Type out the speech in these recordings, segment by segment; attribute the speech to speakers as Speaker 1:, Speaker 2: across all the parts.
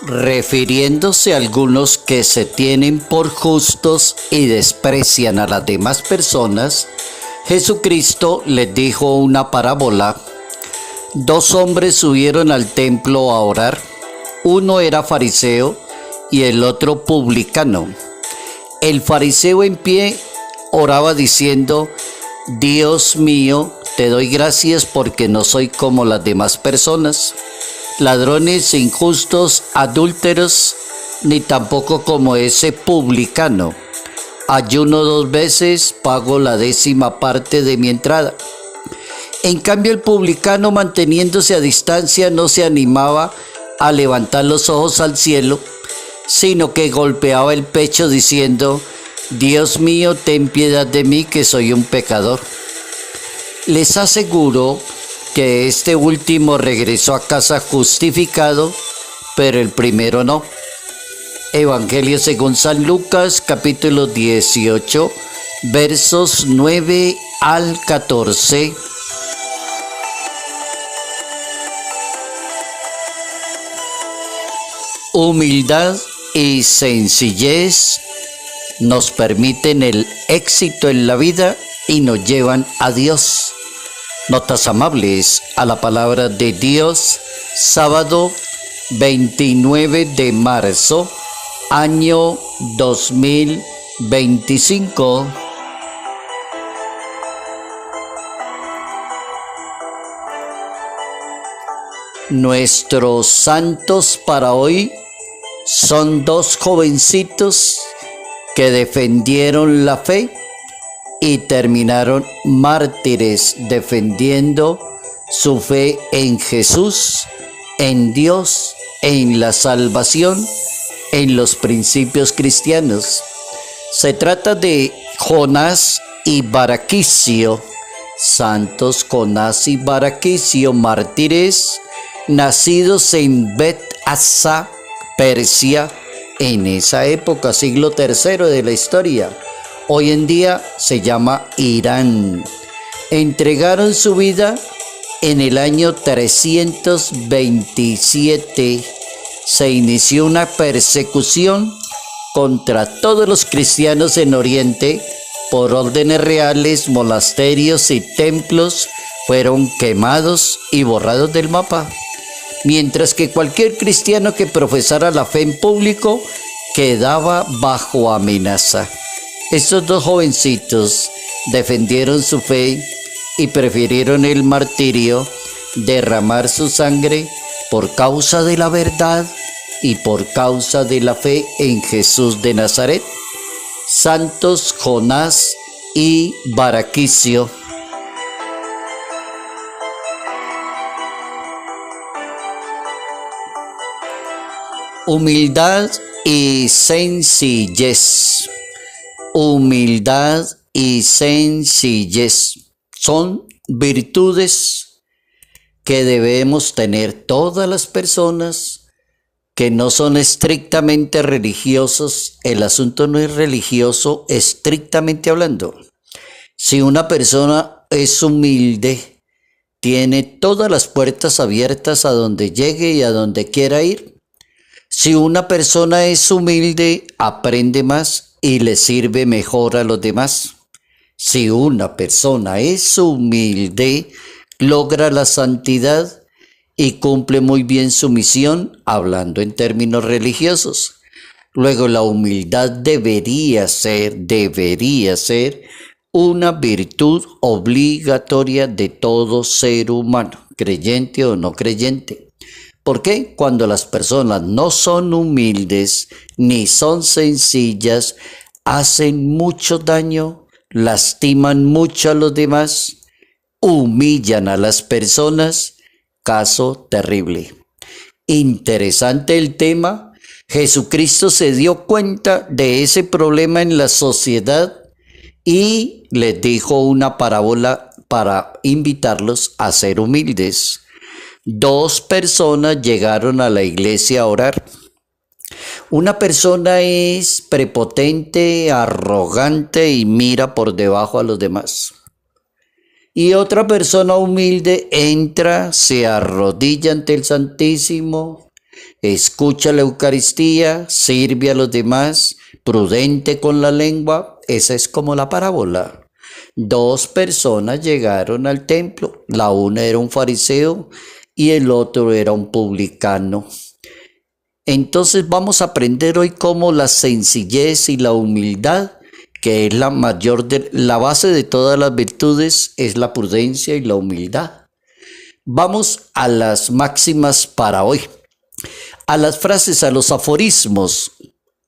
Speaker 1: Refiriéndose a algunos que se tienen por justos y desprecian a las demás personas, Jesucristo les dijo una parábola. Dos hombres subieron al templo a orar. Uno era fariseo y el otro publicano. El fariseo en pie oraba diciendo: Dios mío, te doy gracias porque no soy como las demás personas, ladrones, injustos, adúlteros, ni tampoco como ese publicano. Ayuno 2 veces, pago la 10ª parte de mi entrada. En cambio, el publicano, manteniéndose a distancia, no se animaba a levantar los ojos al cielo, sino que golpeaba el pecho diciendo: Dios mío, ten piedad de mí, que soy un pecador. Les aseguro que este último regresó a casa justificado, pero el primero no. Evangelio según San Lucas, capítulo 18, versos 9 al 14. Humildad y sencillez nos permiten el éxito en la vida y nos llevan a Dios. Notas amables a la palabra de Dios, sábado 29 de marzo, año 2025. Nuestros santos para hoy son 2 jovencitos que defendieron la fe y terminaron mártires defendiendo su fe en Jesús, en Dios, en la salvación, en los principios cristianos. Se trata de Jonás y Baraquisio, santos Jonás y Baraquisio, mártires, nacidos en Bet-Asa, Persia, en esa época, siglo III de la historia. Hoy en día se llama Irán. Entregaron su vida en el año 327. Se inició una persecución contra todos los cristianos en Oriente. Por órdenes reales, monasterios y templos fueron quemados y borrados del mapa, mientras que cualquier cristiano que profesara la fe en público quedaba bajo amenaza. Estos 2 jovencitos defendieron su fe y prefirieron el martirio, derramar su sangre por causa de la verdad y por causa de la fe en Jesús de Nazaret. Santos Jonás y Baraquisio. Humildad y sencillez. Humildad y sencillez son virtudes que debemos tener todas las personas que no son estrictamente religiosos. El asunto no es religioso estrictamente hablando. Si una persona es humilde, tiene todas las puertas abiertas a donde llegue y a donde quiera ir. Si una persona es humilde, aprende más y le sirve mejor a los demás. Si una persona es humilde, logra la santidad y cumple muy bien su misión, hablando en términos religiosos. Luego, la humildad debería ser una virtud obligatoria de todo ser humano, creyente o no creyente. ¿Por qué? Cuando las personas no son humildes ni son sencillas, hacen mucho daño, lastiman mucho a los demás, humillan a las personas. Caso terrible. Interesante el tema. Jesucristo se dio cuenta de ese problema en la sociedad y les dijo una parábola para invitarlos a ser humildes. 2 personas llegaron a la iglesia a orar. Una persona es prepotente, arrogante y mira por debajo a los demás. Y otra persona humilde entra, se arrodilla ante el Santísimo, escucha la Eucaristía, sirve a los demás, prudente con la lengua. Esa es como la parábola. Dos personas llegaron al templo. La una era un fariseo y el otro era un publicano. Entonces vamos a aprender hoy cómo la sencillez y la humildad, que es la base de todas las virtudes, es la prudencia y la humildad. Vamos a las máximas para hoy, a las frases, a los aforismos.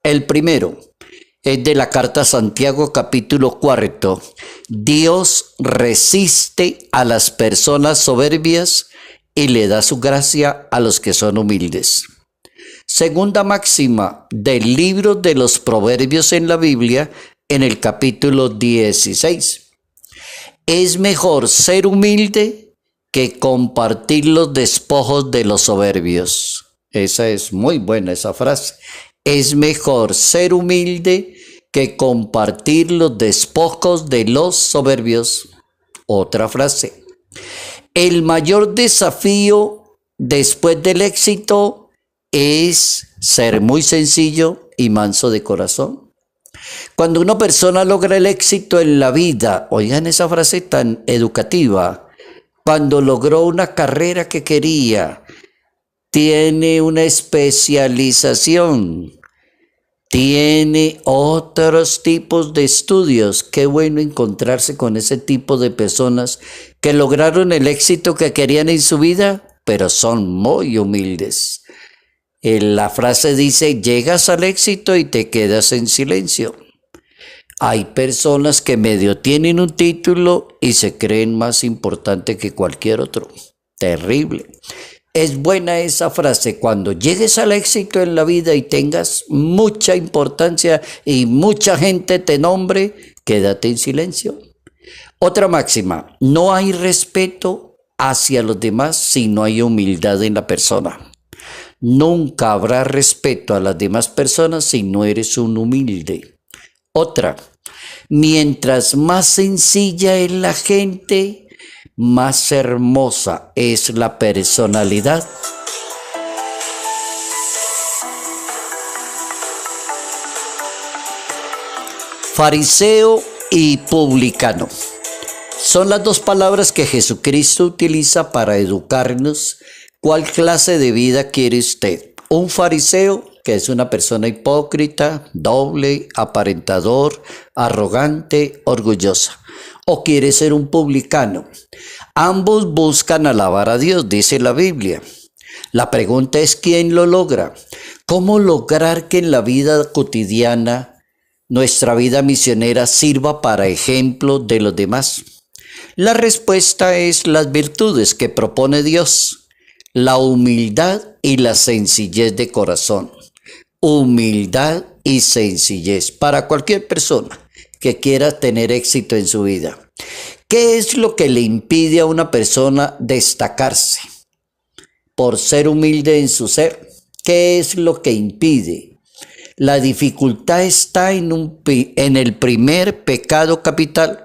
Speaker 1: El primero es de la carta a Santiago, capítulo 4. Dios resiste a las personas soberbias y le da su gracia a los que son humildes. Segunda máxima del libro de los Proverbios en la Biblia, en el capítulo 16. Es mejor ser humilde que compartir los despojos de los soberbios. Esa es muy buena, esa frase. Es mejor ser humilde que compartir los despojos de los soberbios. Otra frase. El mayor desafío después del éxito es ser muy sencillo y manso de corazón. Cuando una persona logra el éxito en la vida, oigan esa frase tan educativa, cuando logró una carrera que quería, tiene una especialización, tiene otros tipos de estudios. Qué bueno encontrarse con ese tipo de personas que lograron el éxito que querían en su vida, pero son muy humildes. La frase dice, llegas al éxito y te quedas en silencio. Hay personas que medio tienen un título y se creen más importante que cualquier otro. Terrible. Es buena esa frase, cuando llegues al éxito en la vida y tengas mucha importancia y mucha gente te nombre, quédate en silencio. Otra máxima, no hay respeto hacia los demás si no hay humildad en la persona. Nunca habrá respeto a las demás personas si no eres un humilde. Otra, mientras más sencilla es la gente, más hermosa es la personalidad. Fariseo y publicano. Son las dos palabras que Jesucristo utiliza para educarnos. ¿Cuál clase de vida quiere usted? Un fariseo, que es una persona hipócrita, doble, aparentador, arrogante, orgullosa. ¿O quiere ser un publicano? Ambos buscan alabar a Dios, dice la Biblia. La pregunta es, ¿quién lo logra? ¿Cómo lograr que en la vida cotidiana, nuestra vida misionera, sirva para ejemplo de los demás? La respuesta es las virtudes que propone Dios. La humildad y la sencillez de corazón. Humildad y sencillez para cualquier persona que quiera tener éxito en su vida. ¿Qué es lo que le impide a una persona destacarse? Por ser humilde en su ser. ¿Qué es lo que impide? La dificultad está en el primer pecado capital.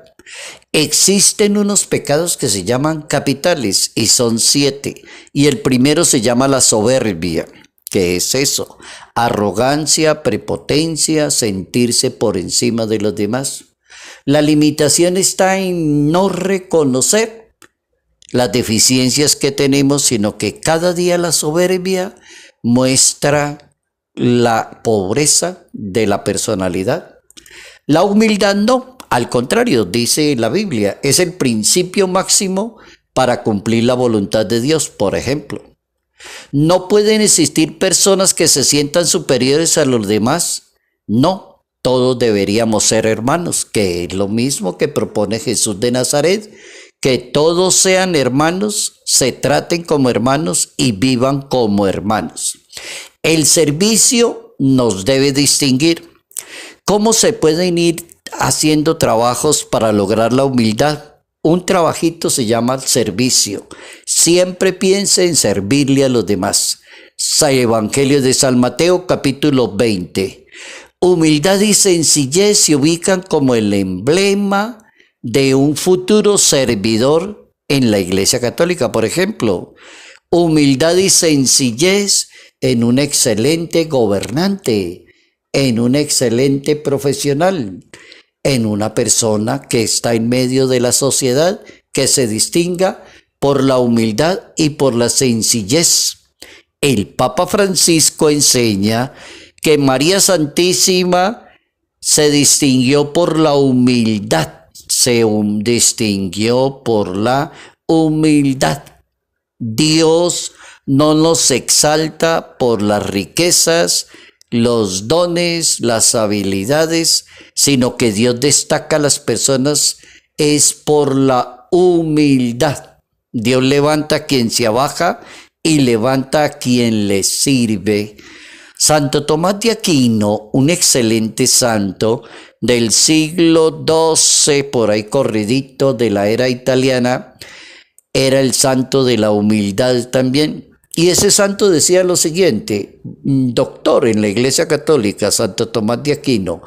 Speaker 1: Existen unos pecados que se llaman capitales y son 7. Y el primero se llama la soberbia. ¿Qué es eso? Arrogancia, prepotencia, sentirse por encima de los demás. La limitación está en no reconocer las deficiencias que tenemos, sino que cada día la soberbia muestra la pobreza de la personalidad. La humildad no. Al contrario, dice la Biblia, es el principio máximo para cumplir la voluntad de Dios. Por ejemplo, no pueden existir personas que se sientan superiores a los demás. No, todos deberíamos ser hermanos, que es lo mismo que propone Jesús de Nazaret, que todos sean hermanos, se traten como hermanos y vivan como hermanos. El servicio nos debe distinguir. ¿Cómo se pueden ir haciendo trabajos para lograr la humildad? Un trabajito se llama servicio. Siempre piense en servirle a los demás. Evangelio de San Mateo, capítulo 20. Humildad y sencillez se ubican como el emblema de un futuro servidor en la Iglesia Católica. Por ejemplo, humildad y sencillez en un excelente gobernante, en un excelente profesional, en una persona que está en medio de la sociedad, que se distinga por la humildad y por la sencillez. El Papa Francisco enseña que María Santísima se distinguió por la humildad, distinguió por la humildad. Dios no nos exalta por las riquezas, los dones, las habilidades, sino que Dios destaca a las personas es por la humildad. Dios levanta a quien se abaja y levanta a quien le sirve. Santo Tomás de Aquino, un excelente santo del siglo XII, por ahí corridito de la era italiana, era el santo de la humildad también. Y ese santo decía lo siguiente, doctor en la Iglesia Católica, Santo Tomás de Aquino,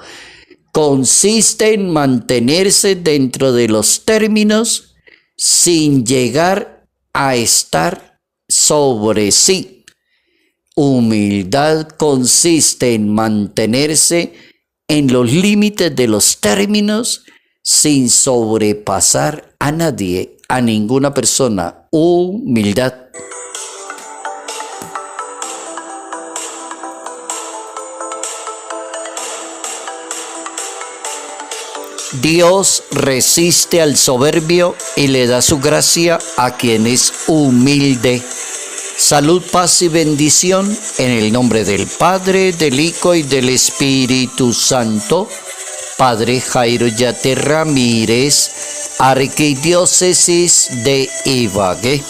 Speaker 1: consiste en mantenerse dentro de los términos sin llegar a estar sobre sí. Humildad consiste en mantenerse en los límites de los términos sin sobrepasar a nadie, a ninguna persona. Humildad. Dios resiste al soberbio y le da su gracia a quien es humilde. Salud, paz y bendición en el nombre del Padre, del Hijo y del Espíritu Santo. Padre Jairo Yate Ramírez, Arquidiócesis de Ibagué.